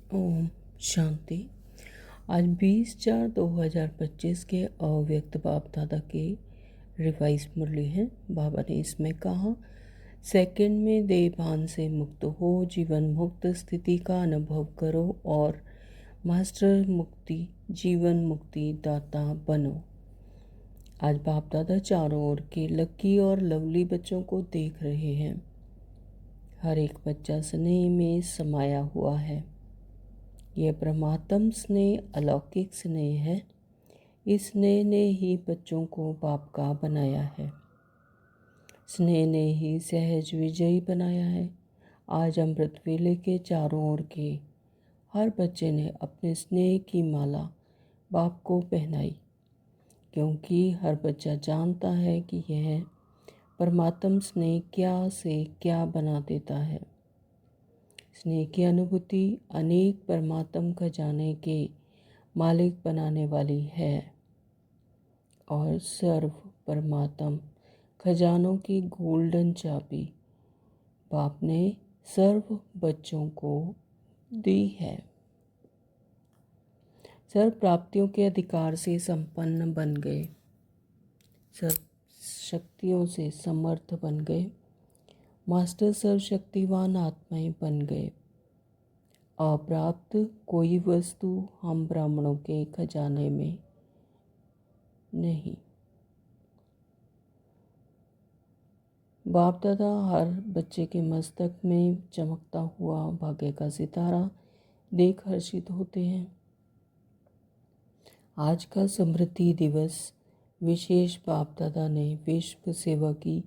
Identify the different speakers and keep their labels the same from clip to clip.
Speaker 1: ओम शांति। आज 20/4/2025 के अव्यक्त बाप दादा के रिवाइज मुरली है। बाबा ने इसमें कहा, सेकंड में देह भान से मुक्त हो, जीवन मुक्त स्थिति का अनुभव करो और मास्टर मुक्ति जीवन मुक्ति दाता बनो। आज बाप दादा चारों ओर के लकी और लवली बच्चों को देख रहे हैं। हर एक बच्चा स्नेह में समाया हुआ है। यह परमात्म स्नेह अलौकिक स्नेह है। इस स्नेह ने ही बच्चों को बाप का बनाया है। स्नेह ने ही सहज विजयी बनाया है। आज अमृत वेले के चारों ओर के हर बच्चे ने अपने स्नेह की माला बाप को पहनाई, क्योंकि हर बच्चा जानता है कि यह परमात्म स्नेह क्या से क्या बना देता है। स्नेह की अनुभूति अनेक परमात्म खजाने के मालिक बनाने वाली है और सर्व परमात्म खजानों की गोल्डन चाबी बाप ने सर्व बच्चों को दी है। सर्व प्राप्तियों के अधिकार से संपन्न बन गए, सर्व शक्तियों से समर्थ बन गए, मास्टर सर्वशक्तिवान आत्माएं बन गए। अप्राप्त कोई वस्तु हम ब्राह्मणों के खजाने में नहीं। बाप दादा हर बच्चे के मस्तक में चमकता हुआ भाग्य का सितारा देख हर्षित होते हैं। आज का समृद्धि दिवस विशेष बाप दादा ने विश्व सेवा की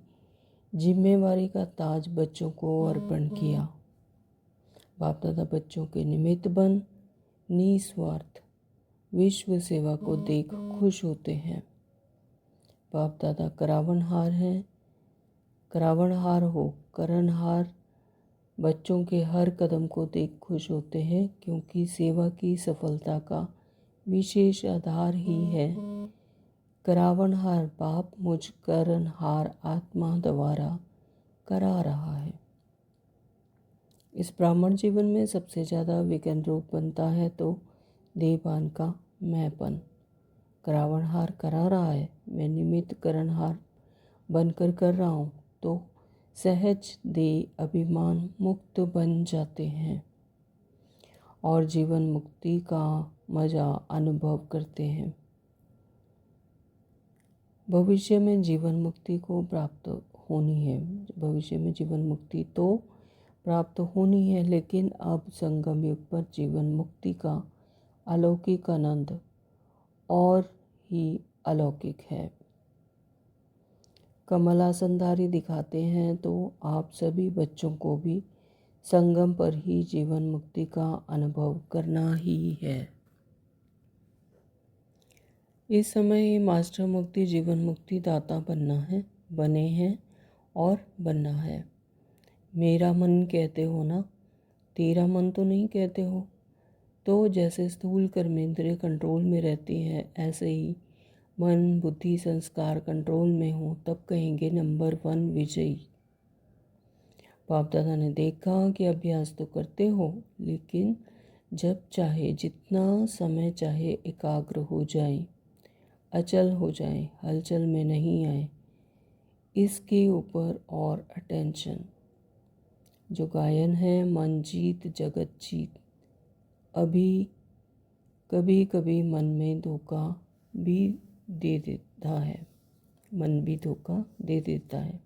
Speaker 1: जिम्मेवारी का ताज बच्चों को अर्पण किया। बाप दादा बच्चों के निमित्त बन निस्वार्थ विश्व सेवा को देख खुश होते हैं। बाप दादा करावनहार हैं। करावनहार हो करणहार बच्चों के हर कदम को देख खुश होते हैं, क्योंकि सेवा की सफलता का विशेष आधार ही है करावनहार बाप मुझ करणहार आत्मा द्वारा करा रहा है। इस ब्राह्मण जीवन में सबसे ज़्यादा विघ्न रूप बनता है तो देहभान का मैंपन। करावनहार करा रहा है, मैं निमित्त करणहार बनकर कर रहा हूँ, तो सहज देह अभिमान मुक्त बन जाते हैं और जीवन मुक्ति का मजा अनुभव करते हैं। भविष्य में जीवन मुक्ति को प्राप्त होनी है। भविष्य में जीवन मुक्ति तो प्राप्त होनी है, लेकिन अब संगम युग पर जीवन मुक्ति का अलौकिक आनंद और ही अलौकिक है। कमलासनधारी दिखाते हैं तो आप सभी बच्चों को भी संगम पर ही जीवन मुक्ति का अनुभव करना ही है। इस समय ही मास्टर मुक्ति जीवन मुक्ति दाता बनना है, बने हैं और बनना है। मेरा मन कहते हो ना, तेरा मन तो नहीं कहते हो। तो जैसे स्थूल कर्मेंद्रिय कंट्रोल में रहती है, ऐसे ही मन बुद्धि संस्कार कंट्रोल में हो, तब कहेंगे नंबर 1 विजयी। बाप दादा ने देखा कि अभ्यास तो करते हो, लेकिन जब चाहे जितना समय चाहे एकाग्र हो जाए, अचल हो जाए, हलचल में नहीं आए, इसके ऊपर और अटेंशन। जो गायन है, मन जीत जगत जीत। अभी कभी कभी मन में धोखा भी दे देता है, मन भी धोखा दे देता है।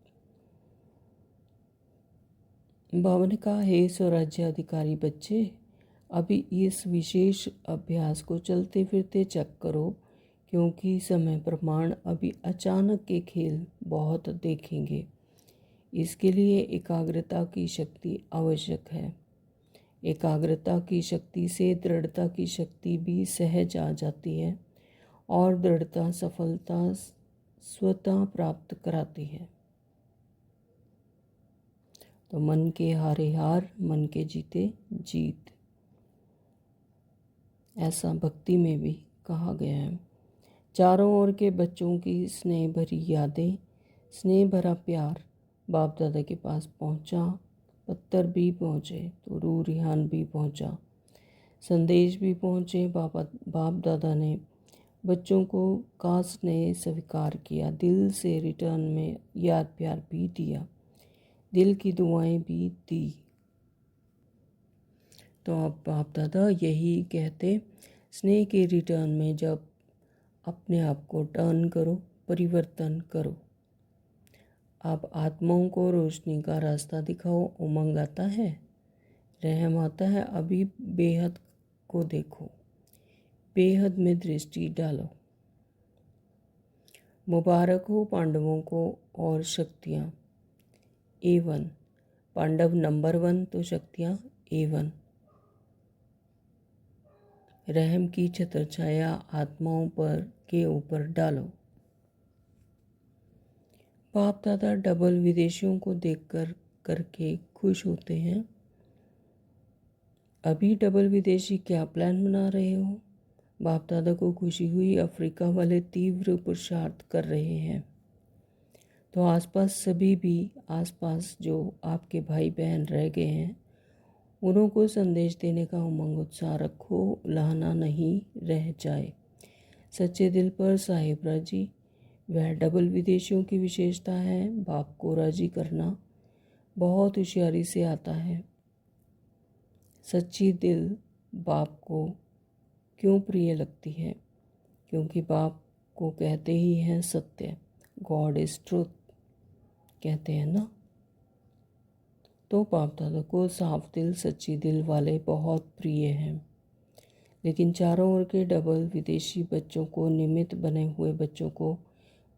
Speaker 1: बाबा ने कहा, हे स्वराज्य अधिकारी बच्चे, अभी इस विशेष अभ्यास को चलते फिरते चेक करो, क्योंकि समय प्रमाण अभी अचानक के खेल बहुत देखेंगे। इसके लिए एकाग्रता की शक्ति आवश्यक है। एकाग्रता की शक्ति से दृढ़ता की शक्ति भी सहज आ जाती है और दृढ़ता सफलता स्वतः प्राप्त कराती है। तो मन के हारे हार, मन के जीते जीत, ऐसा भक्ति में भी कहा गया है। चारों ओर के बच्चों की स्नेह भरी यादें, स्नेह भरा प्यार बाप दादा के पास पहुंचा। पत्थर भी पहुँचे तो रूह रिहान भी पहुंचा। संदेश भी पहुँचे। बाप दादा ने बच्चों को काश ने स्वीकार किया, दिल से रिटर्न में याद प्यार भी दिया, दिल की दुआएं भी दी। तो अब बाप दादा यही कहते, स्नेह के रिटर्न में जब अपने आप को टर्न करो, परिवर्तन करो। आप आत्माओं को रोशनी का रास्ता दिखाओ। उमंग आता है, रहम आता है, अभी बेहद को देखो, बेहद में दृष्टि डालो। मुबारक हो पांडवों को और शक्तियाँ A1, पांडव नंबर 1 तो शक्तियाँ A1। रहम की छत्रछाया आत्माओं पर के ऊपर डालो। बाप दादा डबल विदेशियों को देखकर करके खुश होते हैं। अभी डबल विदेशी क्या प्लान बना रहे हो? बाप दादा को खुशी हुई, अफ्रीका वाले तीव्र पुरुषार्थ कर रहे हैं। तो आसपास सभी भी, आसपास जो आपके भाई बहन रह गए हैं, उन्हों को संदेश देने का उमंग उत्साह रखो, उलाहना नहीं रह जाए। सच्चे दिल पर साहिब राजी, वह डबल विदेशियों की विशेषता है। बाप को राजी करना बहुत होशियारी से आता है। सच्ची दिल बाप को क्यों प्रिय लगती है? क्योंकि बाप को कहते ही हैं सत्य, गॉड इज़ ट्रूथ कहते हैं ना। तो बाप दादा को साफ दिल, सच्ची दिल वाले बहुत प्रिय हैं। लेकिन चारों ओर के डबल विदेशी बच्चों को, निमित्त बने हुए बच्चों को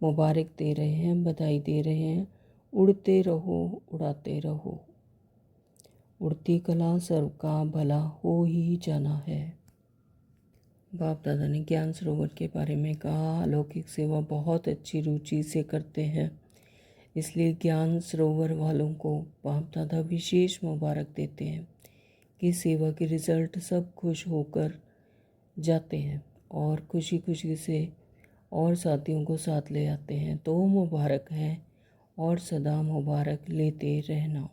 Speaker 1: मुबारक दे रहे हैं, बधाई दे रहे हैं। उड़ते रहो, उड़ाते रहो, उड़ती कला सर्व का भला हो ही जाना है। बाप दादा ने ज्ञान सरोवर के बारे में कहा, अलौकिक सेवा बहुत अच्छी रुचि से करते हैं, इसलिए ज्ञान सरोवर वालों को बाप दादा विशेष मुबारक देते हैं कि सेवा के रिज़ल्ट सब खुश होकर जाते हैं और खुशी खुशी से और साथियों को साथ ले आते हैं। तो मुबारक है और सदा मुबारक लेते रहना।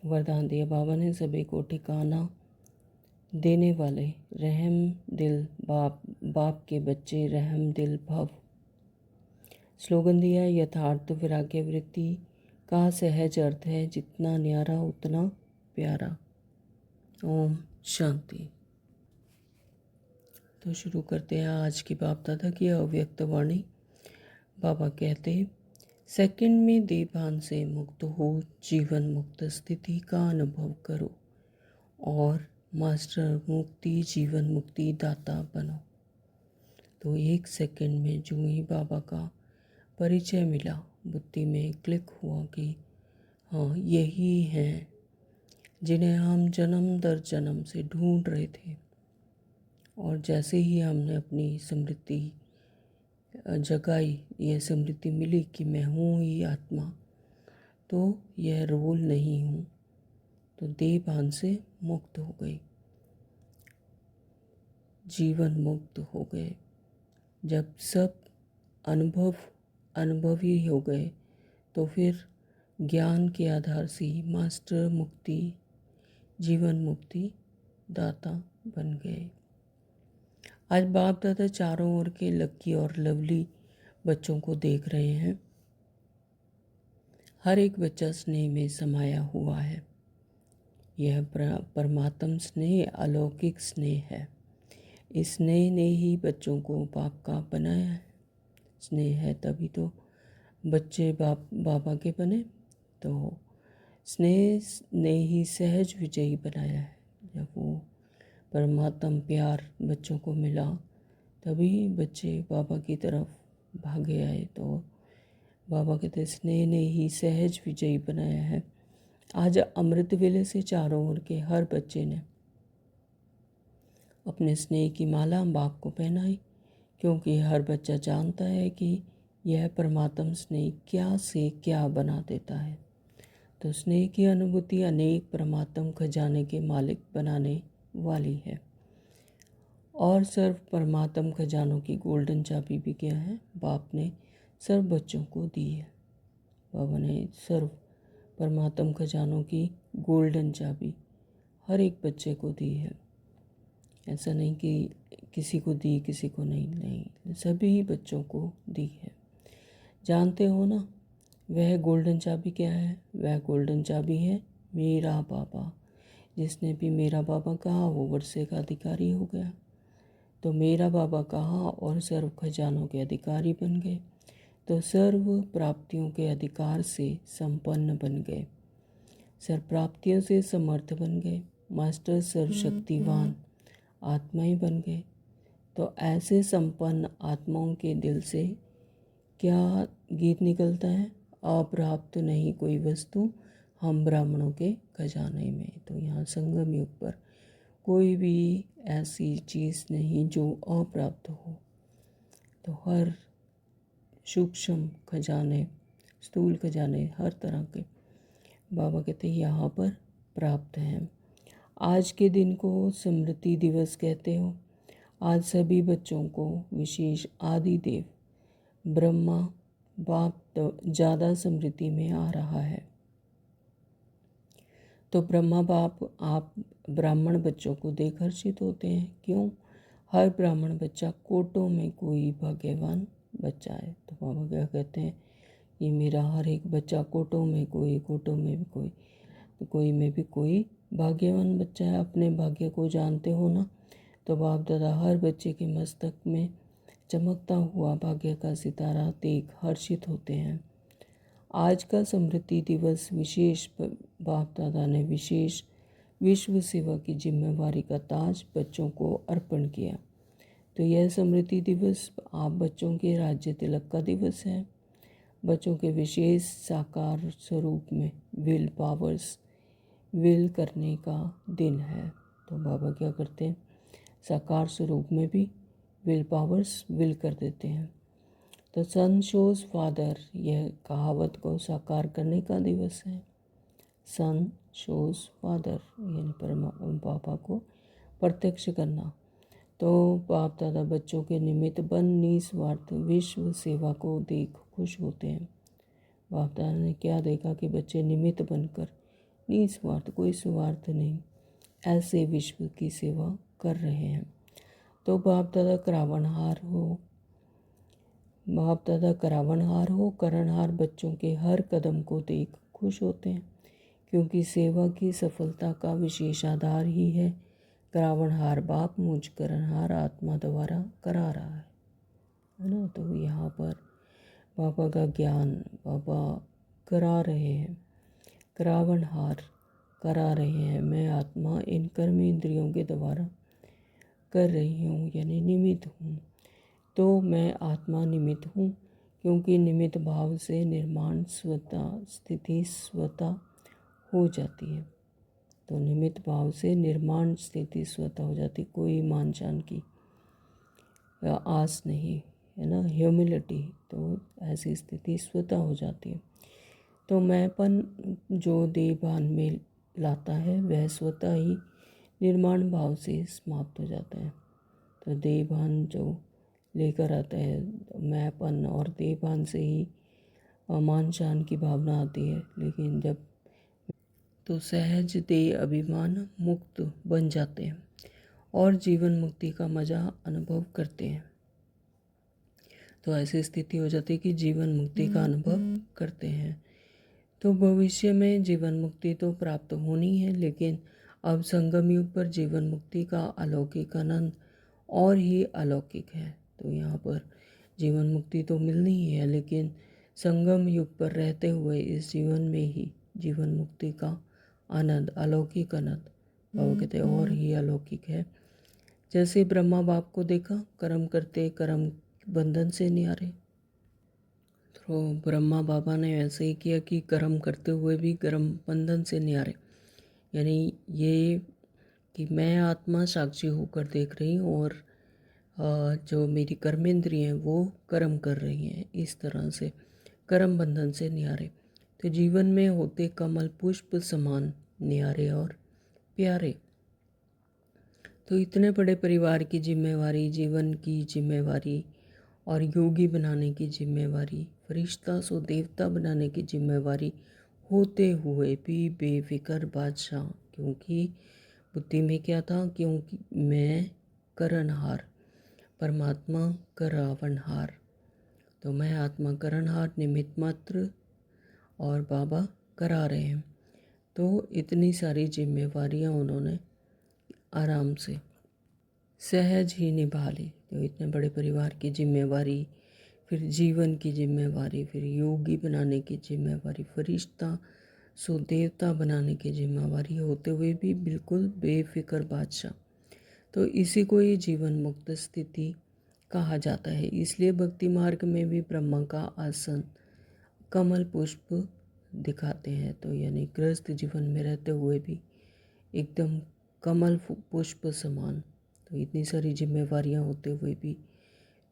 Speaker 1: वरदान दिया बाबा ने सभी को, ठिकाना देने वाले रहम दिल बाप के बच्चे रहम दिल भव। स्लोगन दिया, यथार्थ वैराग्य वृत्ति का सहज अर्थ है, जितना न्यारा उतना प्यारा। ओम शांति। तो शुरू करते हैं आज की बाप दादा की अव्यक्त वाणी। बाबा कहते, सेकंड में देहभान से मुक्त हो, जीवन मुक्त स्थिति का अनुभव करो और मास्टर मुक्ति जीवन मुक्ति दाता बनो। तो एक सेकंड में जो ही बाबा का परिचय मिला, बुद्धि में क्लिक हुआ कि हाँ, यही हैं जिन्हें हम जन्म दर जन्म से ढूंढ रहे थे। और जैसे ही हमने अपनी स्मृति जगाई, यह स्मृति मिली कि मैं हूँ ही आत्मा, तो यह रोल नहीं हूँ, तो देहभान से मुक्त हो गई, जीवन मुक्त हो गए। जब सब अनुभवी हो गए, तो फिर ज्ञान के आधार से मास्टर मुक्ति जीवन मुक्ति दाता बन गए। आज बाप दादा चारों ओर के लकी और लवली बच्चों को देख रहे हैं। हर एक बच्चा स्नेह में समाया हुआ है। यह परमात्म स्नेह, अलौकिक स्नेह है। इस स्नेह ने ही बच्चों को बाप का बनाया है। स्नेह है तभी तो बच्चे बाबा के बने। तो स्नेह ने ही सहज विजयी बनाया है। जब वो परमात्म प्यार बच्चों को मिला, तभी बच्चे बाबा की तरफ भागे आए। तो बाबा कहते, स्नेह ने ही सहज विजयी बनाया है। आज अमृत वेले से चारों ओर के हर बच्चे ने अपने स्नेह की माला बाप को पहनाई, क्योंकि हर बच्चा जानता है कि यह परमात्म स्नेह क्या से क्या बना देता है। तो स्नेह की अनुभूति अनेक परमात्म खजाने के मालिक बनाने वाली है। और सर्व परमात्म खजानों की गोल्डन चाबी भी क्या है? बाप ने सर्व बच्चों को दी है। बाबा ने सर्व परमात्म खजानों की गोल्डन चाबी हर एक बच्चे को दी है। ऐसा नहीं कि किसी को दी किसी को नहीं, सभी बच्चों को दी है। जानते हो ना वह गोल्डन चाबी क्या है? वह गोल्डन चाबी है मेरा बाबा। जिसने भी मेरा बाबा कहा वो वर्षे का अधिकारी हो गया। तो मेरा बाबा कहा और सर्व खजानों के अधिकारी बन गए, तो सर्व प्राप्तियों के अधिकार से संपन्न बन गए, सर्व प्राप्तियों से समर्थ बन गए, मास्टर सर्वशक्तिवान आत्माएं बन गए। तो ऐसे संपन्न आत्माओं के दिल से क्या गीत निकलता है? अप्राप्त नहीं कोई वस्तु हम ब्राह्मणों के खजाने में। तो यहाँ संगम युग पर कोई भी ऐसी चीज़ नहीं जो अप्राप्त हो। तो हर सूक्ष्म खजाने, स्थूल खजाने, हर तरह के बाबा कहते हैं यहाँ पर प्राप्त हैं। आज के दिन को स्मृति दिवस कहते हो। आज सभी बच्चों को विशेष आदि देव ब्रह्मा बाप तो ज़्यादा स्मृति में आ रहा है। तो ब्रह्मा बाप आप ब्राह्मण बच्चों को देख हर्षित होते हैं। क्यों? हर ब्राह्मण बच्चा कोटों में कोई भाग्यवान बच्चा है। तो बाबा क्या कहते हैं? ये मेरा हर एक बच्चा कोटों में कोई, कोटों में भी कोई, तो कोई में भी कोई भाग्यवान बच्चा है। अपने भाग्य को जानते हो ना? तो बाप दादा हर बच्चे के मस्तक में चमकता हुआ भाग्य का सितारा देख हर्षित होते हैं। आज का स्मृति दिवस विशेष बाप दादा ने विशेष विश्व सेवा की जिम्मेवारी का ताज बच्चों को अर्पण किया। तो यह स्मृति दिवस आप बच्चों के राज्य तिलक का दिवस है। बच्चों के विशेष साकार स्वरूप में विल पावर्स विल करने का दिन है। तो बाबा क्या करते हैं? साकार स्वरूप में भी विल पावर्स विल कर देते हैं। तो सन शोज फादर, यह कहावत को साकार करने का दिवस है। सन शोज फादर यानी पापा को प्रत्यक्ष करना। तो बाप दादा बच्चों के निमित्त बन निस्वार्थ विश्व सेवा को देख खुश होते हैं। बाप दादा ने क्या देखा कि बच्चे निमित्त बनकर निस्वार्थ, कोई स्वार्थ नहीं, ऐसे विश्व की सेवा कर रहे हैं। तो बाप दादा करावनहार हो, बाप दादा करावनहार हो, करणहार बच्चों के हर कदम को देख खुश होते हैं, क्योंकि सेवा की सफलता का विशेष आधार ही है करावनहार बाप मुझ करणहार आत्मा द्वारा करा रहा है ना। तो यहाँ पर बाबा का ज्ञान बाबा करा रहे हैं, करावनहार करा रहे हैं। मैं आत्मा इन कर्म इंद्रियों के द्वारा कर रही हूँ यानी निमित्त हूँ। तो मैं आत्मा निमित्त हूँ, क्योंकि निमित्त भाव से निर्माण स्वतः स्थिति स्वतः हो जाती है। तो निमित्त भाव से निर्माण स्थिति स्वतः हो जाती, कोई मान जान की आस नहीं है ना, ह्यूमिलिटी। तो ऐसी स्थिति स्वतः हो जाती है। तो मैंपन जो देहभान में लाता है वह स्वतः ही निर्माण भाव से समाप्त हो जाता है। तो देहभान जो लेकर आता है, मैंपन और देहभान से ही मान शान की भावना आती है। लेकिन जब तो सहज देह अभिमान मुक्त बन जाते हैं और जीवन मुक्ति का मजा अनुभव करते हैं। तो ऐसी स्थिति हो जाती है कि जीवन मुक्ति का अनुभव करते हैं। तो भविष्य में जीवन मुक्ति तो प्राप्त होनी है, लेकिन अब संगम युग पर जीवन मुक्ति का अलौकिक आनंद और ही अलौकिक है। तो यहाँ पर जीवन मुक्ति तो मिलनी ही है, लेकिन संगम युग पर रहते हुए इस जीवन में ही जीवन मुक्ति का आनंद, अलौकिक आनंद बाबा कहते और ही अलौकिक है। जैसे ब्रह्मा बाप को देखा कर्म करते कर्म बंधन से न्यारे, तो ब्रह्मा बाबा ने ऐसे ही किया कि कर्म करते हुए भी कर्म बंधन से न्यारे, यानी ये कि मैं आत्मा साक्षी होकर देख रही हूँ और जो मेरी कर्मेंद्रिय हैं वो कर्म कर रही हैं। इस तरह से कर्म बंधन से न्यारे। तो जीवन में होते कमल पुष्प समान न्यारे और प्यारे। तो इतने बड़े परिवार की जिम्मेवारी, जीवन की जिम्मेवारी और योगी बनाने की जिम्मेवारी, फरिश्ता सो देवता बनाने की जिम्मेवारी होते हुए भी बेफिक्र बादशाह, क्योंकि बुद्धि में क्या था, क्योंकि मैं करनहार, परमात्मा करावनहार। तो मैं आत्मा करनहार, निमित्त मात्र, और बाबा करा रहे हैं। तो इतनी सारी जिम्मेवारियां उन्होंने आराम से सहज ही निभा ली। तो इतने बड़े परिवार की जिम्मेवारी, फिर जीवन की जिम्मेवारी, फिर योगी बनाने की जिम्मेवारी, फरिश्ता सो देवता बनाने की जिम्मेवारी होते हुए भी बिल्कुल बेफिक्र बादशाह। तो इसी को ही जीवन मुक्त स्थिति कहा जाता है। इसलिए भक्ति मार्ग में भी ब्रह्मा का आसन कमल पुष्प दिखाते हैं। तो यानी गृहस्थ जीवन में रहते हुए भी एकदम कमल पुष्प समान। तो इतनी सारी जिम्मेवारियां होते हुए भी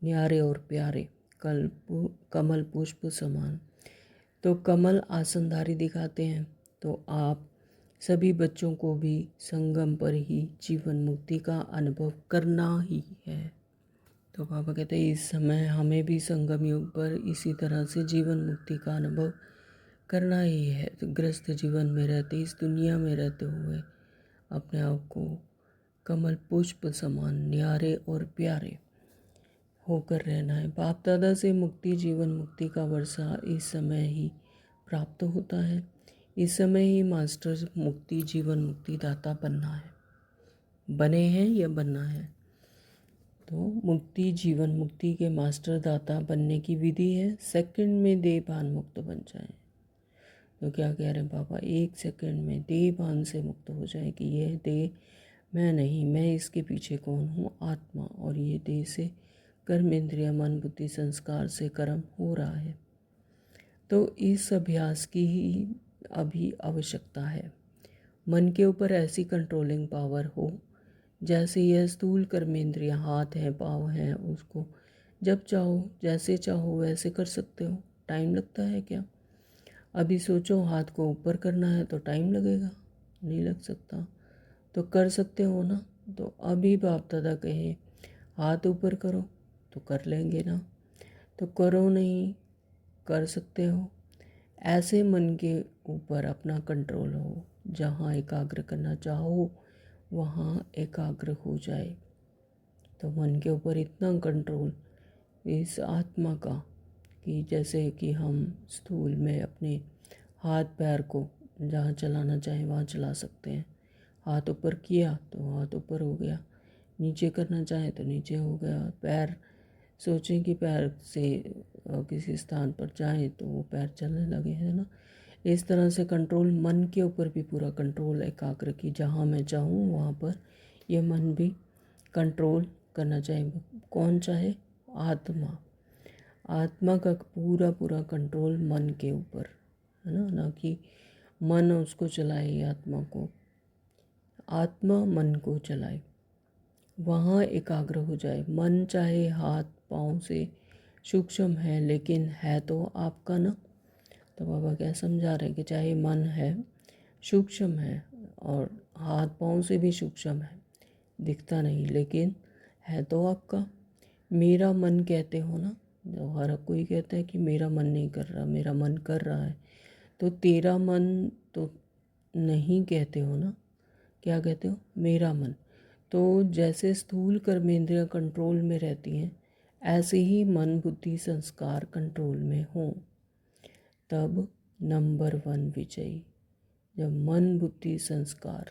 Speaker 1: न्यारे और प्यारे, कमल पुष्प समान। तो कमल आसनधारी दिखाते हैं। तो आप सभी बच्चों को भी संगम पर ही जीवन मुक्ति का अनुभव करना ही है। तो बाबा कहते हैं इस समय हमें भी संगम युग पर इसी तरह से जीवन मुक्ति का अनुभव करना ही है। तो ग्रस्त जीवन में रहते, इस दुनिया में रहते हुए अपने आप को कमल पुष्प समान न्यारे और प्यारे होकर रहना है। बाप दादा से मुक्ति, जीवन मुक्ति का वर्षा इस समय ही प्राप्त होता है। इस समय ही मास्टर मुक्ति, जीवन मुक्ति दाता बनना है, बने हैं या बनना है। तो मुक्ति, जीवन मुक्ति के मास्टर दाता बनने की विधि है, सेकंड में देह भान मुक्त बन जाए। तो क्या कह रहे हैं बाबा, 1 सेकंड में देह भान से मुक्त हो जाए कि यह देह मैं नहीं, मैं इसके पीछे कौन हूँ, आत्मा, और ये देह से कर्म, इंद्रिया, मन, बुद्धि, संस्कार से कर्म हो रहा है। तो इस अभ्यास की ही अभी आवश्यकता है। मन के ऊपर ऐसी कंट्रोलिंग पावर हो जैसे यह स्थूल कर्मेंद्रियाँ हाथ हैं, पाँव हैं, उसको जब चाहो जैसे चाहो वैसे कर सकते हो। टाइम लगता है क्या? अभी सोचो हाथ को ऊपर करना है तो टाइम लगेगा? नहीं लग सकता। तो कर सकते हो ना। तो अभी बाप दादा कहे हाथ ऊपर करो तो कर लेंगे ना। तो करो नहीं, कर सकते हो। ऐसे मन के ऊपर अपना कंट्रोल हो, जहाँ एकाग्र करना चाहो वहाँ एकाग्र हो जाए। तो मन के ऊपर इतना कंट्रोल इस आत्मा का कि जैसे कि हम स्थूल में अपने हाथ पैर को जहाँ चलाना चाहें वहाँ चला सकते हैं। हाथ ऊपर किया तो हाथ ऊपर हो गया, नीचे करना चाहें तो नीचे हो गया। पैर सोचें कि पैर से किसी स्थान पर जाएं तो वो पैर चलने लगे, है ना। इस तरह से कंट्रोल, मन के ऊपर भी पूरा कंट्रोल, एकाग्र की जहाँ मैं चाहूँ वहाँ पर ये मन भी कंट्रोल करना चाहिए। कौन चाहे? आत्मा। आत्मा का पूरा पूरा कंट्रोल मन के ऊपर, है ना, ना कि मन उसको चलाए, आत्मा को। आत्मा मन को चलाए, वहाँ एकाग्र हो जाए। मन चाहे हाथ पाँव से सूक्ष्म है लेकिन है तो आपका ना। तो बाबा क्या समझा रहे हैं कि चाहे मन है, सूक्ष्म है और हाथ पाँव से भी सूक्ष्म है, दिखता नहीं लेकिन है तो आपका। मेरा मन कहते हो ना, जो हर कोई कहता है कि मेरा मन नहीं कर रहा, मेरा मन कर रहा है। तो तेरा मन तो नहीं कहते हो ना, क्या कहते हो? मेरा मन। तो जैसे स्थूल कर्मेंद्रियाँ कंट्रोल में रहती हैं, ऐसे ही मन बुद्धि संस्कार कंट्रोल में हों, तब नंबर 1 विजयी। जब मन बुद्धि संस्कार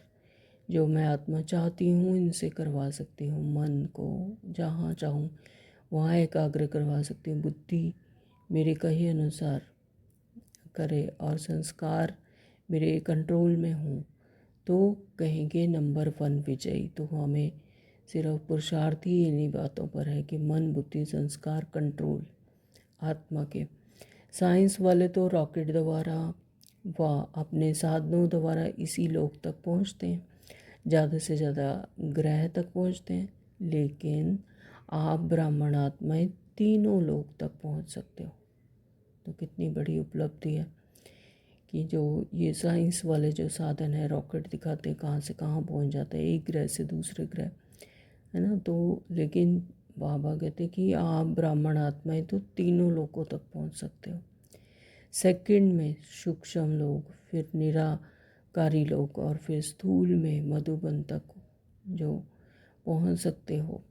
Speaker 1: जो मैं आत्मा चाहती हूँ इनसे करवा सकती हूँ, मन को जहाँ चाहूँ वहाँ एकाग्र करवा सकती हूँ, बुद्धि मेरे कहे अनुसार करे और संस्कार मेरे कंट्रोल में हों, तो कहेंगे नंबर 1 विजयी। तो हमें सिर्फ पुरुषार्थ ही इन्हीं बातों पर है कि मन बुद्धि संस्कार कंट्रोल आत्मा के। साइंस वाले तो रॉकेट द्वारा व अपने साधनों द्वारा इसी लोक तक पहुंचते हैं, ज़्यादा से ज़्यादा ग्रह तक पहुंचते हैं, लेकिन आप ब्राह्मण आत्माएं तीनों लोक तक पहुंच सकते हो। तो कितनी बड़ी उपलब्धि है कि जो ये साइंस वाले जो साधन है, रॉकेट दिखाते हैं कहाँ से कहाँ पहुंच जाता है, एक ग्रह से दूसरे ग्रह, है ना। तो लेकिन बाबा कहते कि आप ब्राह्मण आत्माएं तो तीनों लोकों तक पहुंच सकते हो। सेकंड में सूक्ष्म लोग, फिर कारीलोक और फिर स्थूल में मधुबन तक जो पहुंच सकते हो।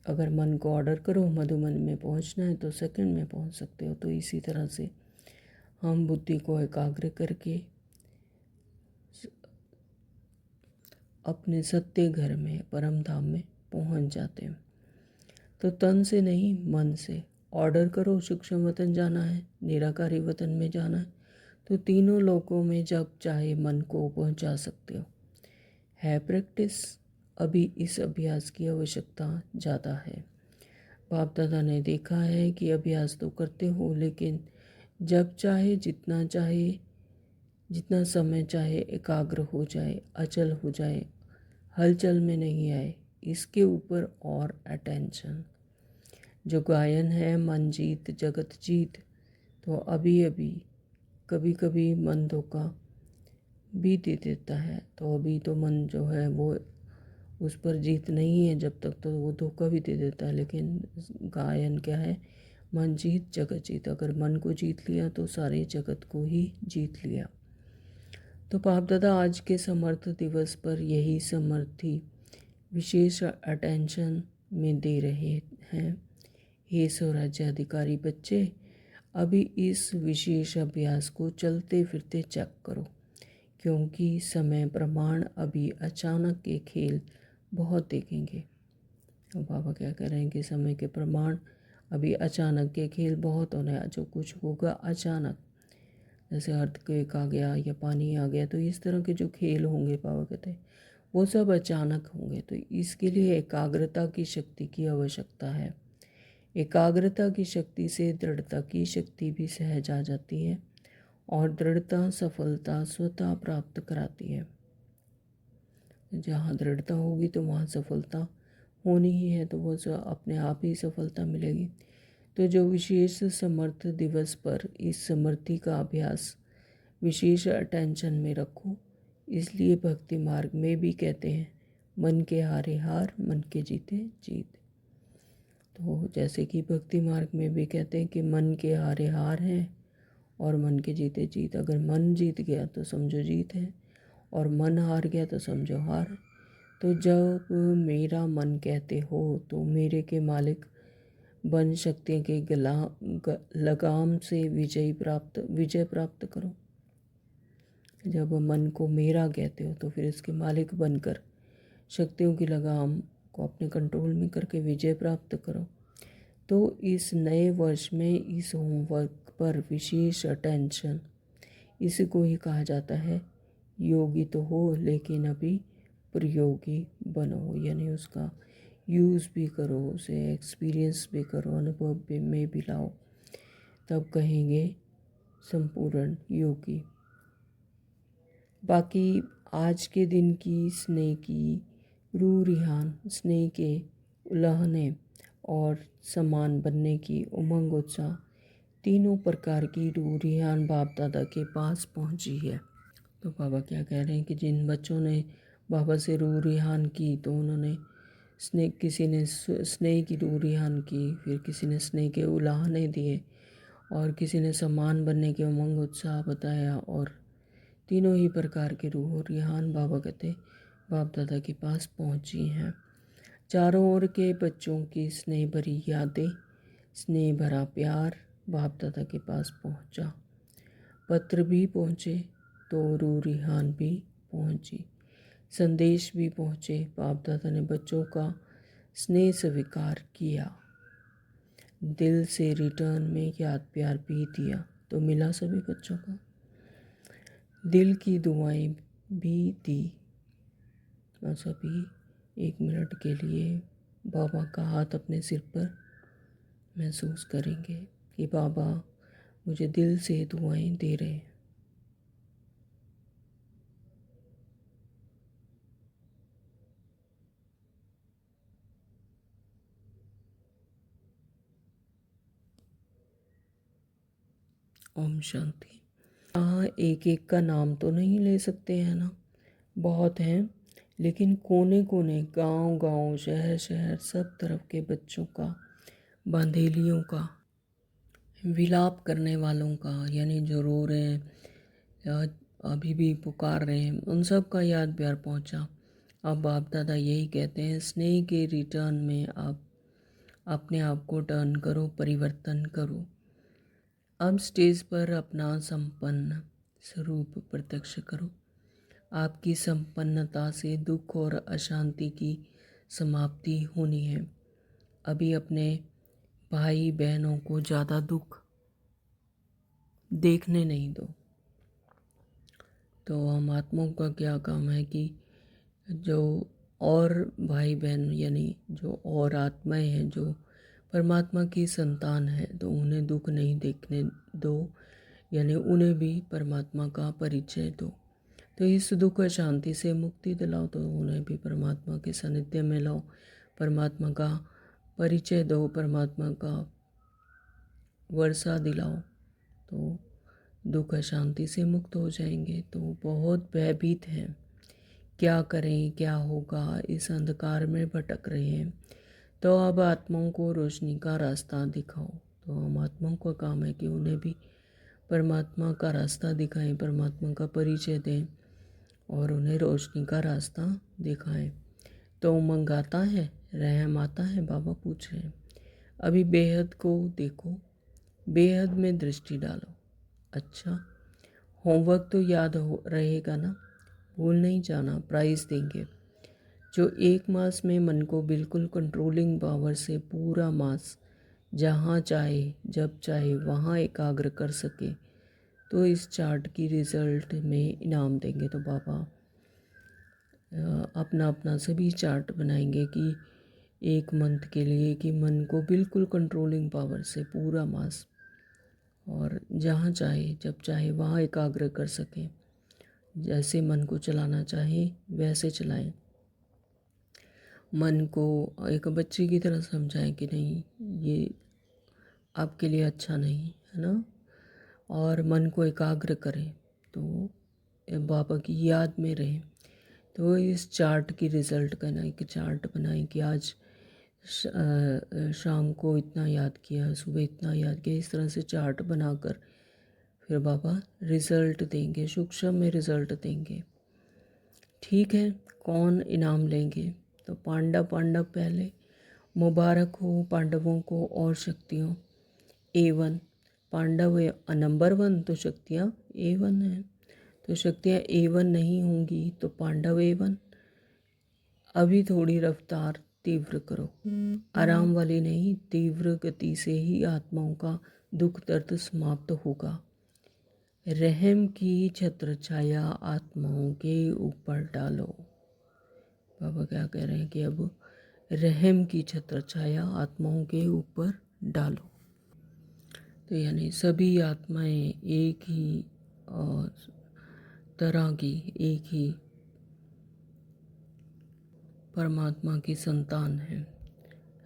Speaker 1: अगर मन को ऑर्डर करो मधुबन में पहुंचना है तो सेकंड में पहुंच सकते हो। तो इसी तरह से हम बुद्धि को एकाग्र करके अपने सत्य घर में परम धाम में पहुंच जाते हैं। तो तन से नहीं मन से ऑर्डर करो, सूक्ष्म वतन जाना है, निराकारी वतन में जाना है, तो तीनों लोकों में जब चाहे मन को पहुंचा सकते हो। है प्रैक्टिस, अभी इस अभ्यास की आवश्यकता ज़्यादा है। बाप दादा ने देखा है कि अभ्यास तो करते हो, लेकिन जब चाहे जितना समय चाहे एकाग्र हो जाए, अचल हो जाए, हलचल में नहीं आए, इसके ऊपर और अटेंशन। जो गायन है मन जीत जगत जीत, तो अभी अभी कभी कभी मन धोखा भी दे देता है। तो अभी तो मन जो है वो उस पर जीत नहीं है, जब तक तो वो धोखा भी दे देता है। लेकिन गायन क्या है, मन जीत जगत जीत। अगर मन को जीत लिया तो सारे जगत को ही जीत लिया। तो बाप दादा आज के समर्थ दिवस पर यही समर्थी विशेष अटेंशन में दे रहे हैं। हे स्वराज्याधिकारी बच्चे, अभी इस विशेष अभ्यास को चलते फिरते चेक करो, क्योंकि समय प्रमाण अभी अचानक के खेल बहुत देखेंगे। और बाबा क्या कह रहे हैं कि समय के प्रमाण अभी अचानक के खेल बहुत होने हैं। जो कुछ होगा अचानक, जैसे अर्थक्वेक आ गया या पानी आ गया, तो इस तरह के जो खेल होंगे बाबा कहते हैं वो सब अचानक होंगे। तो इसके लिए एकाग्रता की शक्ति की आवश्यकता है। एकाग्रता की शक्ति से दृढ़ता की शक्ति भी सहज आ जाती है, और दृढ़ता सफलता स्वतः प्राप्त कराती है। जहाँ दृढ़ता होगी तो वहाँ सफलता होनी ही है, तो वो अपने आप ही सफलता मिलेगी। तो जो विशेष समर्थ दिवस पर इस समर्थी का अभ्यास विशेष अटेंशन में रखो। इसलिए भक्ति मार्ग में भी कहते हैं मन के हारे हार, मन के जीते जीत। तो जैसे कि भक्ति मार्ग में भी कहते हैं कि मन के हारे हार हैं और मन के जीते जीत। अगर मन जीत गया तो समझो जीत है, और मन हार गया तो समझो हार। तो जब मेरा मन कहते हो तो मेरे के मालिक बन शक्तियों के लगाम से विजय प्राप्त करो। जब मन को मेरा कहते हो तो फिर इसके मालिक बनकर शक्तियों की लगाम को अपने कंट्रोल में करके विजय प्राप्त करो। तो इस नए वर्ष में इस होमवर्क पर विशेष अटेंशन, इसी को ही कहा जाता है योगी तो हो लेकिन अभी प्रयोगी बनो, यानी उसका यूज़ भी करो, उसे एक्सपीरियंस भी करो, अनुभव में भी लाओ, तब कहेंगे संपूर्ण योगी। बाकी आज के दिन की स्नेह की रूह रिहान, स्नेह के उल्लाहने और समान बनने की उमंग उत्साह, तीनों प्रकार की रूह रिहान बाप दादा के पास पहुंची है। तो बाबा क्या कह रहे हैं कि जिन बच्चों ने बाबा से रूह रिहान की, तो उन्होंने किसी ने स्नेह की रूह रिहान की, फिर किसी ने स्नेह के उल्लाहने दिए, और किसी ने समान बनने के उमंग उत्साह बताया, और तीनों ही प्रकार के रूह रिहान बाबा कहते बाप दादा के पास पहुंची हैं। चारों ओर के बच्चों की स्नेह भरी यादें, स्नेह भरा प्यार बाप दादा के पास पहुंचा। पत्र भी पहुँचे तो रूह रिहान भी पहुँची, संदेश भी पहुँचे। बाप दादा ने बच्चों का स्नेह स्वीकार किया, दिल से रिटर्न में याद प्यार भी दिया, तो मिला सभी बच्चों को। दिल की दुआएं भी दी, और सभी 1 मिनट के लिए बाबा का हाथ अपने सिर पर महसूस करेंगे कि बाबा मुझे दिल से दुआएं दे रहे हैं। ओम शांति। हाँ, एक एक का नाम तो नहीं ले सकते हैं ना, बहुत हैं, लेकिन कोने कोने, गांव गांव, शहर शहर, सब तरफ के बच्चों का, बांधेलियों का, विलाप करने वालों का, यानी जो रो रहे हैं, अभी भी पुकार रहे हैं, उन सब का याद प्यार पहुंचा। अब बाप दादा यही कहते हैं, स्नेह के रिटर्न में आप अपने आप को टर्न करो, परिवर्तन करो। अब स्टेज पर अपना संपन्न स्वरूप प्रत्यक्ष करो। आपकी संपन्नता से दुख और अशांति की समाप्ति होनी है। अभी अपने भाई बहनों को ज़्यादा दुख देखने नहीं दो। तो हम आत्माओं का क्या काम है कि जो और भाई बहन यानी जो और आत्माएं हैं जो परमात्मा की संतान है, तो उन्हें दुख नहीं देखने दो, यानी उन्हें भी परमात्मा का परिचय दो। तो इस दुख शांति से मुक्ति दिलाओ, तो उन्हें भी परमात्मा के सानिध्य में लाओ, परमात्मा का परिचय दो, परमात्मा का वर्षा दिलाओ, तो दुख शांति से मुक्त हो जाएंगे। तो बहुत भयभीत हैं, क्या करें क्या होगा, इस अंधकार में भटक रहे हैं। तो अब आत्माओं को रोशनी का रास्ता दिखाओ। तो हम आत्माओं का काम है कि उन्हें भी परमात्मा का रास्ता दिखाएं, परमात्मा का परिचय दें और उन्हें रोशनी का रास्ता दिखाएं। तो उमंग आता है, रहम आता है, बाबा पूछ रहे हैं। अभी बेहद को देखो, बेहद में दृष्टि डालो। अच्छा, होमवर्क तो याद हो रहेगा ना, भूल नहीं जाना, प्राइज़ देंगे। जो 1 मास में मन को बिल्कुल कंट्रोलिंग पावर से पूरा मास जहाँ चाहे जब चाहे वहाँ एकाग्र कर सके, तो इस चार्ट की रिज़ल्ट में इनाम देंगे। तो बाबा अपना अपना सभी चार्ट बनाएंगे कि 1 मंथ के लिए कि मन को बिल्कुल कंट्रोलिंग पावर से पूरा मास और जहाँ चाहे जब चाहे वहाँ एकाग्र कर सकें। जैसे मन को चलाना चाहे वैसे चलाएं। मन को एक बच्चे की तरह समझाएं कि नहीं, ये आपके लिए अच्छा नहीं है ना, और मन को एकाग्र करें, तो बाबा की याद में रहें। तो इस चार्ट की रिज़ल्ट का ना एक चार्ट बनाएं कि आज शाम को इतना याद किया, सुबह इतना याद किया, इस तरह से चार्ट बनाकर फिर बाबा रिज़ल्ट देंगे, सूक्ष्म में रिज़ल्ट देंगे। ठीक है, कौन इनाम लेंगे? तो पांडव पहले। मुबारक हो पांडवों को और शक्तियों A1। पांडव नंबर 1 तो शक्तियाँ A1 हैं, तो शक्तियाँ A1 नहीं होंगी तो पांडव A1। अभी थोड़ी रफ्तार तीव्र करो, आराम वाली नहीं, तीव्र गति से ही आत्माओं का दुख दर्द समाप्त होगा। रहम की छत्र छाया आत्माओं के ऊपर डालो। बाबा क्या कह रहे हैं कि अब रहम की छत्र छाया आत्माओं के ऊपर डालो। तो यानी सभी आत्माएं एक ही तरह की, एक ही परमात्मा की संतान है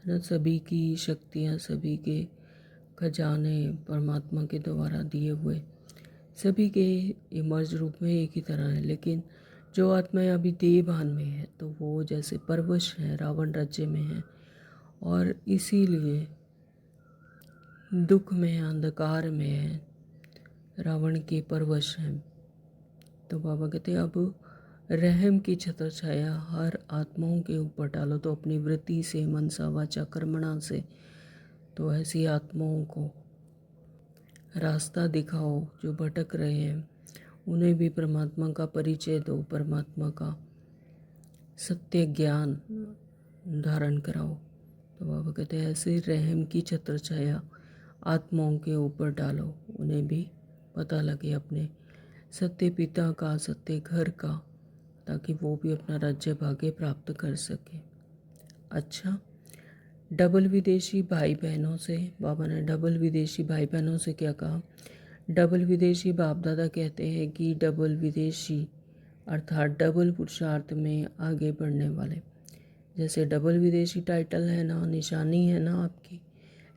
Speaker 1: ना। सभी की शक्तियाँ, सभी के खजाने परमात्मा के द्वारा दिए हुए, सभी के इमर्ज रूप में एक ही तरह है। लेकिन जो आत्माएं अभी देहभान में है, तो वो जैसे परवश हैं, रावण राज्य में हैं, और इसीलिए दुख में, अंधकार में है, रावण के परवश हैं। तो बाबा कहते हैं अब रहम की छत्र छाया हर आत्माओं के ऊपर डालो। तो अपनी वृत्ति से, मनसा वाचा कर्मणा से, तो ऐसी आत्माओं को रास्ता दिखाओ जो भटक रहे हैं, उन्हें भी परमात्मा का परिचय दो, परमात्मा का सत्य ज्ञान धारण कराओ। तो बाबा कहते हैं ऐसे रहम की छत्र छाया आत्माओं के ऊपर डालो, उन्हें भी पता लगे अपने सत्य पिता का, सत्य घर का, ताकि वो भी अपना राज्य भाग्य प्राप्त कर सके। अच्छा, डबल विदेशी भाई बहनों से, बाबा ने डबल विदेशी भाई बहनों से क्या कहा? डबल विदेशी बाप दादा कहते हैं कि डबल विदेशी अर्थात डबल पुरुषार्थ में आगे बढ़ने वाले। जैसे डबल विदेशी टाइटल है ना, निशानी है ना आपकी,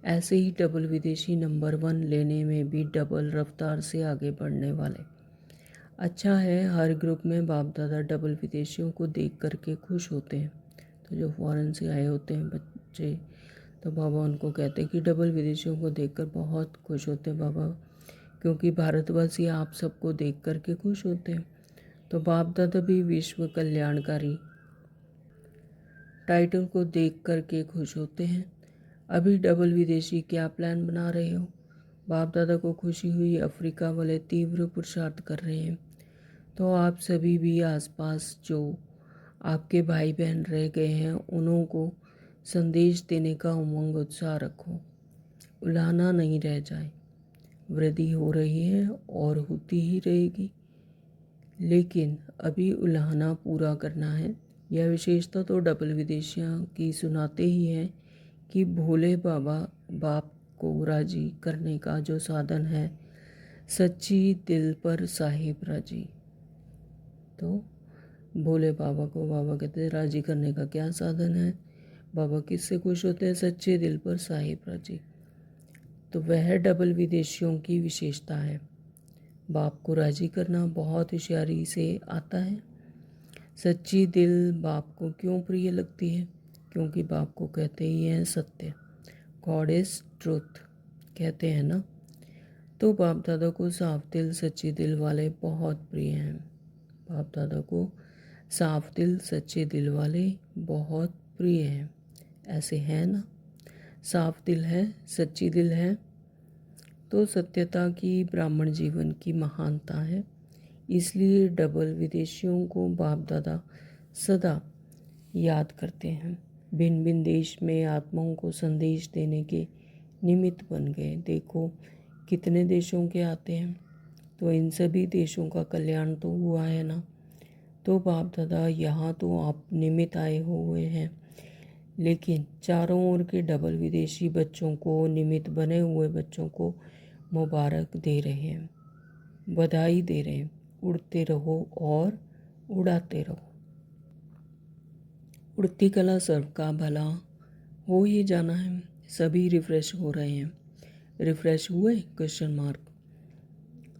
Speaker 1: ऐसे ही डबल विदेशी नंबर 1 लेने में भी डबल रफ्तार से आगे बढ़ने वाले। अच्छा है, हर ग्रुप में बाप दादा डबल विदेशियों को देख करके खुश होते हैं। तो जो फॉरेन से आए होते हैं बच्चे, तो बाबा उनको कहते हैं कि डबल विदेशियों को देखकर बहुत खुश होते हैं बाबा, क्योंकि भारतवासी आप सबको देख करके खुश होते हैं। तो बाप दादा भी विश्व कल्याणकारी टाइटल को देख करके खुश होते हैं। अभी डबल विदेशी क्या प्लान बना रहे हो? बाप दादा को खुशी हुई, अफ्रीका वाले तीव्र पुरुषार्थ कर रहे हैं। तो आप सभी भी आसपास जो आपके भाई बहन रह गए हैं उन्हों को संदेश देने का उमंग उत्साह रखो, उलाहना नहीं रह जाए। वृद्धि हो रही है और होती ही रहेगी, लेकिन अभी उलाहना पूरा करना है। यह विशेषता तो डबल विदेशियाँ की सुनाते ही है कि भोले बाबा बाप को राजी करने का जो साधन है, सच्ची दिल पर साहिब राजी। तो भोले बाबा को बाबा कहते हैं राजी करने का क्या साधन है? बाबा किससे खुश होते हैं? सच्चे दिल पर साहिब राजी। तो वह डबल विदेशियों की विशेषता है। बाप को राजी करना बहुत होशियारी से आता है। सच्ची दिल बाप को क्यों प्रिय लगती है? क्योंकि बाप को कहते ही हैं सत्य, गॉड इज ट्रूथ कहते हैं ना। तो बाप दादा को साफ दिल सच्ची दिल वाले बहुत प्रिय हैं। बाप दादा को साफ दिल सच्चे दिल वाले बहुत प्रिय हैं। ऐसे हैं ना, साफ दिल है, सच्ची दिल है, तो सत्यता की ब्राह्मण जीवन की महानता है। इसलिए डबल विदेशियों को बाप दादा सदा याद करते हैं। भिन्न भिन्न देश में आत्माओं को संदेश देने के निमित्त बन गए। देखो कितने देशों के आते हैं, तो इन सभी देशों का कल्याण तो हुआ है ना। तो बाप दादा यहाँ तो आप निमित्त आए हुए हैं, लेकिन चारों ओर के डबल विदेशी बच्चों को, निमित्त बने हुए बच्चों को मुबारक दे रहे हैं, बधाई दे रहे हैं। उड़ते रहो और उड़ाते रहो। उड़ती कला सबका भला हो ही जाना है। सभी रिफ्रेश हो रहे हैं। रिफ्रेश हुए? Question mark.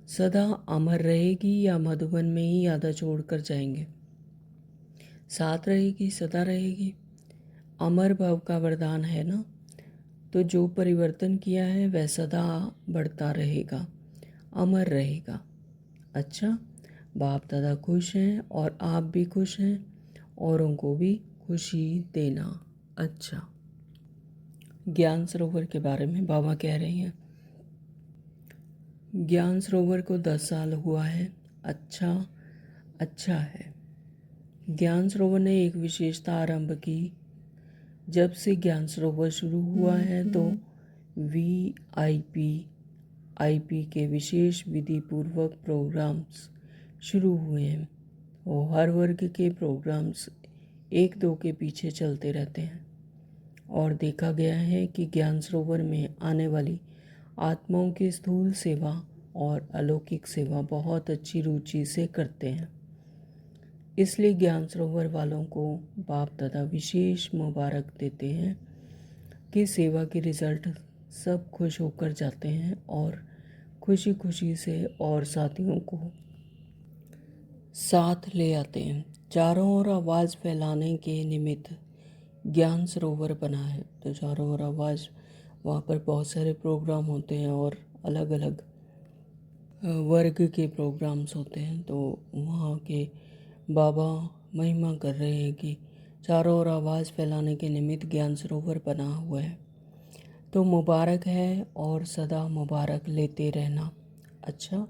Speaker 1: सदा अमर रहेगी या मधुबन में ही आधा छोड़ कर जाएंगे? साथ रहेगी, सदा रहेगी। अमर भव का वरदान है ना, तो जो परिवर्तन किया है वह सदा बढ़ता रहेगा, अमर रहेगा। अच्छा, बाप दादा खुश हैं और आप भी खुश हैं, औरों को भी खुशी देना। अच्छा, ज्ञान सरोवर के बारे में बाबा कह रहे हैं। ज्ञान सरोवर को 10 साल हुआ है। अच्छा है। ज्ञान सरोवर ने एक विशेषता आरंभ की। जब से ज्ञान सरोवर शुरू हुआ है तो वीआईपी के विशेष विधि पूर्वक प्रोग्राम्स शुरू हुए हैं और हर वर्ग के प्रोग्राम्स एक दो के पीछे चलते रहते हैं। और देखा गया है कि ज्ञान सरोवर में आने वाली आत्माओं की स्थूल सेवा और अलौकिक सेवा बहुत अच्छी रुचि से करते हैं। इसलिए ज्ञान सरोवर वालों को बाप दादा विशेष मुबारक देते हैं कि सेवा के रिजल्ट सब खुश होकर जाते हैं और खुशी खुशी से और साथियों को साथ ले आते हैं। चारों ओर आवाज़ फैलाने के निमित्त ज्ञान सरोवर बना है। तो चारों ओर आवाज़, वहाँ पर बहुत सारे प्रोग्राम होते हैं और अलग अलग वर्ग के प्रोग्राम्स होते हैं। तो वहाँ के बाबा महिमा कर रहे हैं कि चारों ओर आवाज़ फैलाने के निमित्त ज्ञान सरोवर बना हुआ है। तो मुबारक है और सदा मुबारक लेते रहना। अच्छा,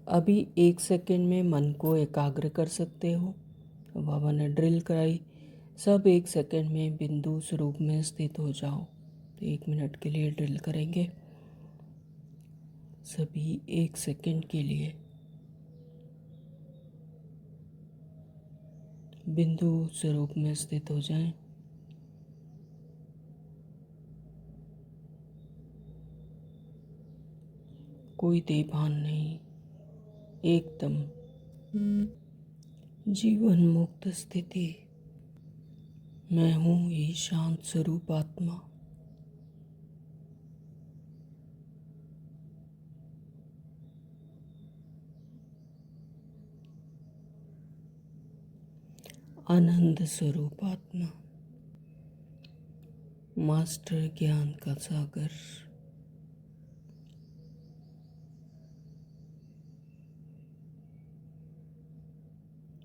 Speaker 1: अभी 1 सेकंड में मन को एकाग्र कर सकते हो। तो बाबा ने ड्रिल कराई, सब 1 सेकंड में बिंदु स्वरूप में स्थित हो जाओ। तो 1 मिनट के लिए ड्रिल करेंगे, सभी 1 सेकंड के लिए बिंदु स्वरूप में स्थित हो जाएं। कोई देभान नहीं, एकदम जीवन मुक्त स्थिति। मैं हूँ ये शांत स्वरूप आत्मा। आनंद स्वरूप आत्मा, मास्टर ज्ञान का सागर।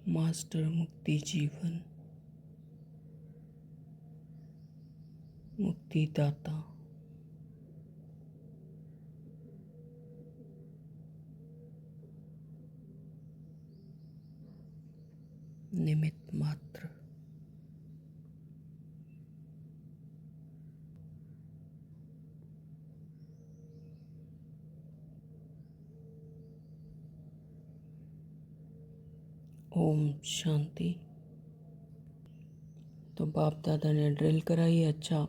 Speaker 1: मास्टर मुक्ति जीवन, मुक्तिदाता, निमित्त मात्र। ओम शांति। तो बाप दादा ने ड्रिल कराई। अच्छा,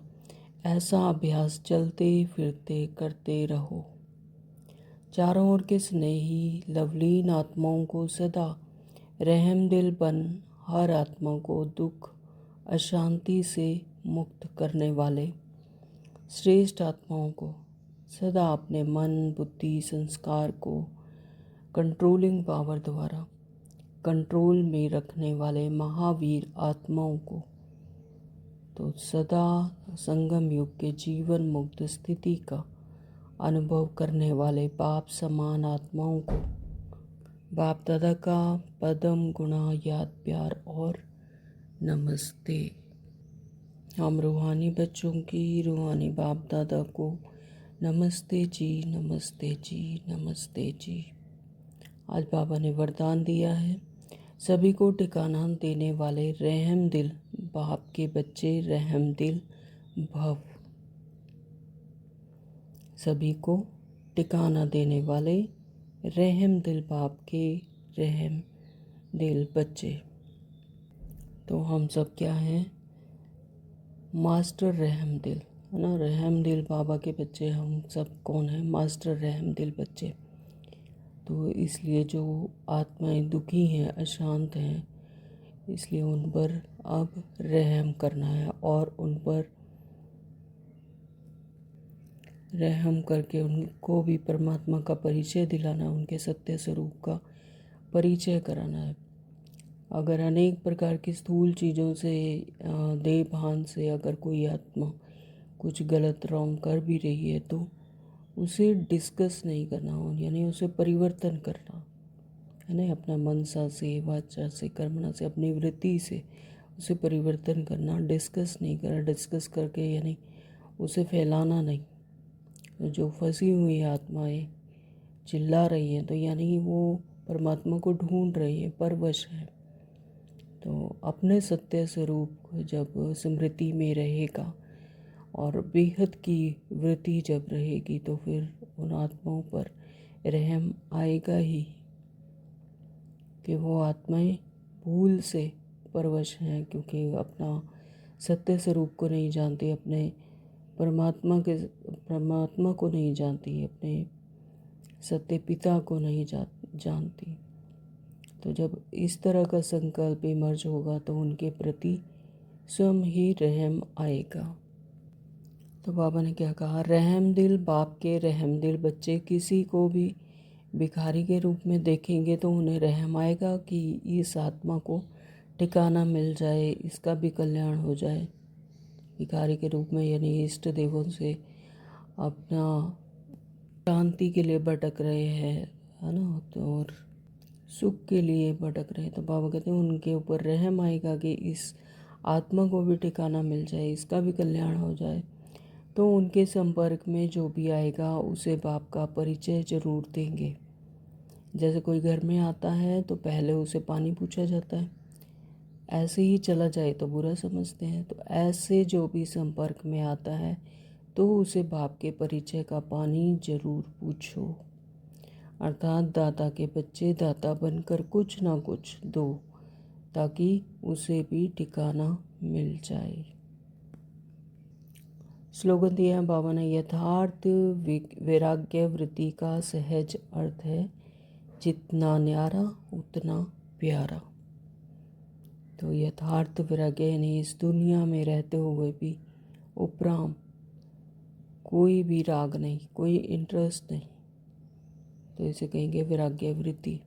Speaker 1: ऐसा अभ्यास चलते फिरते करते रहो। चारों ओर के स्नेही लवलीन आत्माओं को सदा रहमदिल बन हर आत्मा को दुख अशांति से मुक्त करने वाले श्रेष्ठ आत्माओं को सदा अपने मन बुद्धि संस्कार को कंट्रोलिंग पावर द्वारा कंट्रोल में रखने वाले महावीर आत्माओं को, तो सदा संगम युग के जीवन मुक्त स्थिति का अनुभव करने वाले बाप समान आत्माओं को बाप दादा का पदम गुणा याद प्यार और नमस्ते। हम रूहानी बच्चों की रूहानी बाप दादा को नमस्ते जी, नमस्ते जी, नमस्ते जी। आज बाबा ने वरदान दिया है, सभी को ठिकाना देने वाले रहम दिल बाप के बच्चे रहम दिल भव। सभी को ठिकाना देने वाले रहम दिल बाप के रहम दिल बच्चे। तो हम सब क्या हैं? मास्टर रहम दिल, है ना। रहम दिल बाबा के बच्चे हम सब कौन हैं? मास्टर रहम दिल बच्चे। तो इसलिए जो आत्माएं दुखी हैं, अशांत हैं, इसलिए उन पर अब रहम करना है और उन पर रहम करके उनको भी परमात्मा का परिचय दिलाना, उनके सत्य स्वरूप का परिचय कराना है। अगर अनेक प्रकार की स्थूल चीज़ों से देह भान से अगर कोई आत्मा कुछ गलत रॉन्ग कर भी रही है तो उसे डिस्कस नहीं करना हो, यानी उसे परिवर्तन करना है ना। अपना मनसा से, वाचा से, कर्मणा से, अपनी वृत्ति से उसे परिवर्तन करना। डिस्कस नहीं करना, डिस्कस करके यानी उसे फैलाना नहीं। तो जो फंसी हुई आत्माएं चिल्ला रही हैं तो यानी वो परमात्मा को ढूंढ रही है, परवश है। तो अपने सत्य स्वरूप जब स्मृति में रहेगा और बेहद की वृत्ति जब रहेगी तो फिर उन आत्माओं पर रहम आएगा ही, कि वो आत्माएं भूल से परवश हैं, क्योंकि अपना सत्य स्वरूप को नहीं जानती, अपने परमात्मा को नहीं जानती, अपने सत्य पिता को नहीं जानती। तो जब इस तरह का संकल्प इमर्ज होगा तो उनके प्रति स्वयं ही रहम आएगा। तो बाबा ने क्या कहा? रहम दिल बाप के रहम दिल बच्चे किसी को भी भिखारी के रूप में देखेंगे तो उन्हें रहम आएगा कि इस आत्मा को ठिकाना मिल जाए, इसका भी कल्याण हो जाए। भिखारी के रूप में यानी इष्ट देवों से अपना शांति के लिए भटक रहे हैं, है ना, तो और सुख के लिए भटक रहे हैं। तो बाबा कहते हैं उनके ऊपर रहम आएगा कि इस आत्मा को भी ठिकाना मिल जाए, इसका भी कल्याण हो जाए। तो उनके संपर्क में जो भी आएगा उसे बाप का परिचय जरूर देंगे। जैसे कोई घर में आता है तो पहले उसे पानी पूछा जाता है, ऐसे ही चला जाए तो बुरा समझते हैं। तो ऐसे जो भी संपर्क में आता है तो उसे बाप के परिचय का पानी जरूर पूछो। अर्थात दाता के बच्चे दाता बनकर कुछ ना कुछ दो, ताकि उसे भी ठिकाना मिल जाए। स्लोगन दिया है बाबा ने, यथार्थ वैराग्य वृत्ति का सहज अर्थ है, जितना न्यारा उतना प्यारा। तो यथार्थ वैराग्य यानी इस दुनिया में रहते हुए भी उपराम कोई भी राग नहीं, कोई इंटरेस्ट नहीं, तो इसे कहेंगे वैराग्य वृत्ति।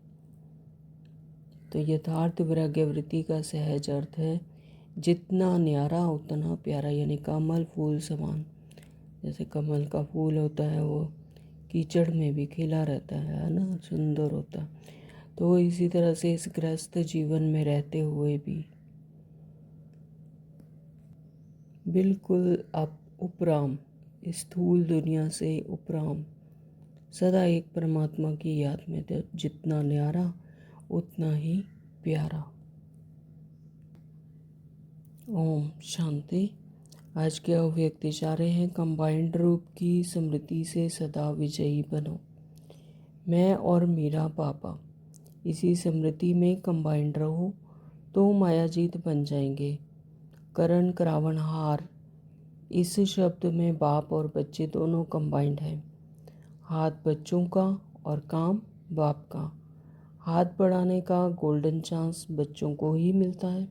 Speaker 1: तो यथार्थ वैराग्य वृत्ति का सहज अर्थ है, जितना न्यारा उतना प्यारा, यानी कमल फूल समान। जैसे कमल का फूल होता है वो कीचड़ में भी खिला रहता है ना, सुंदर होता है। तो इसी तरह से इस ग्रस्त जीवन में रहते हुए भी बिल्कुल आप उपराम, स्थूल दुनिया से उपराम, सदा एक परमात्मा की याद में जितना न्यारा उतना ही प्यारा। ओम शांति। आज के अव्यक्त इशारे हैं, कंबाइंड रूप की स्मृति से सदा विजयी बनो। मैं और मेरा पापा इसी स्मृति में कंबाइंड रहो तो मायाजीत बन जाएंगे। करण करावण हार, इस शब्द में बाप और बच्चे दोनों कंबाइंड हैं। हाथ बच्चों का और काम बाप का। हाथ बढ़ाने का गोल्डन चांस बच्चों को ही मिलता है,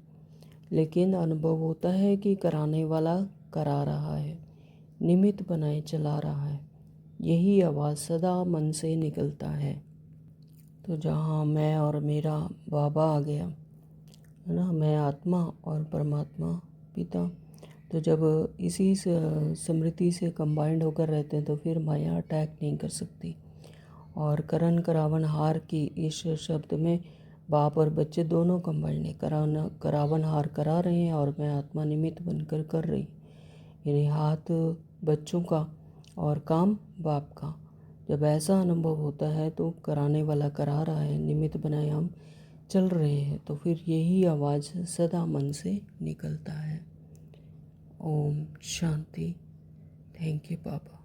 Speaker 1: लेकिन अनुभव होता है कि कराने वाला करा रहा है, निमित्त बनाए चला रहा है। यही आवाज़ सदा मन से निकलता है। तो जहाँ मैं और मेरा बाबा आ गया है ना, मैं आत्मा और परमात्मा पिता, तो जब इसी स्मृति से कंबाइंड होकर रहते हैं तो फिर माया अटैक नहीं कर सकती। और करण करावन हार की इस शब्द में बाप और बच्चे दोनों कंबाइंड है। करावन हार करा रहे हैं और मैं आत्मा निमित्त बनकर कर रही, यानी हाथ बच्चों का और काम बाप का। जब ऐसा अनुभव होता है तो कराने वाला करा रहा है, निमित्त बनाए हम चल रहे हैं, तो फिर यही आवाज़ सदा मन से निकलता है। ओम शांति। थैंक यू पापा।